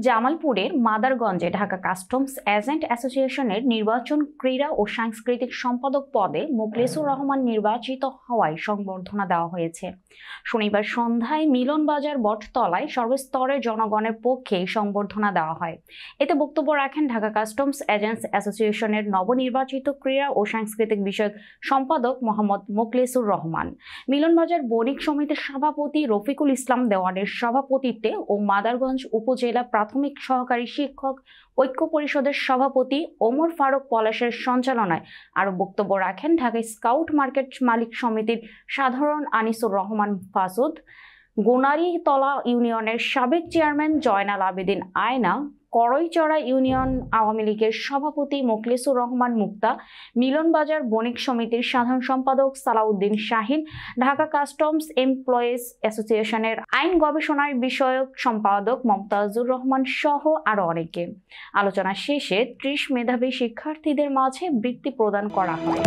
জামালপুরের মাদারগঞ্জে Dhaka customs agent অ্যাসোসিয়েশনের নির্বাচন, ক্রীড়া ও সাংস্কৃতিক সম্পাদক পদে মোখলেছুর রহমান নির্বাচিত হওয়ায় সংবর্ধনা দেওয়া হয়েছে। শনিবার সন্ধ্যায় মিলনবাজার বটতলায় সর্বস্তরের জনগণের পক্ষে সংবর্ধনা দেওয়া হয়। এতে বক্তব্য রাখেন ঢাকা কাস্টমস এজেন্টস অ্যাসোসিয়েশনের নবনির্বাচিত ক্রীড়া ও সাংস্কৃতিক বিষয়ক সম্পাদক মোহাম্মদ মোখলেছুর রহমান, মিলনবাজার বণিক সমিতির সভাপতি রফিকুল ইসলাম দেওয়ানের সভাপতিত্বে ও মাদারগঞ্জ উপজেলা প্রাথমিক সহকারী শিক্ষক ঐক্য পরিষদের সভাপতি ওমর ফারুক পলাশের সঞ্চালনায় আরো বক্তব্য রাখেন ঢাকা স্কাউট মার্কেট মালিক সমিতির সাধারণ আনিসুর রহমান ফাসুদ, গোনারিতলা ইউনিয়নের সাবেক চেয়ারম্যান জয়নাল আবেদিন আয়না, করইচড়া ইউনিয়ন আওয়ামী লীগের সভাপতি মোখলেছুর রহমান মুক্তা, মিলনবাজার বণিক সমিতির সাধারণ সম্পাদক সালাউদ্দিন শাহিন, ঢাকা কাস্টমস এমপ্লয়িজ অ্যাসোসিয়েশনের আইন গবেষণার বিষয়ক সম্পাদক মমতাজুর রহমান সহ আরো অনেকে। আলোচনা শেষে 30 মেধাবী শিক্ষার্থীদের মাঝে বৃত্তি প্রদান করা হয়।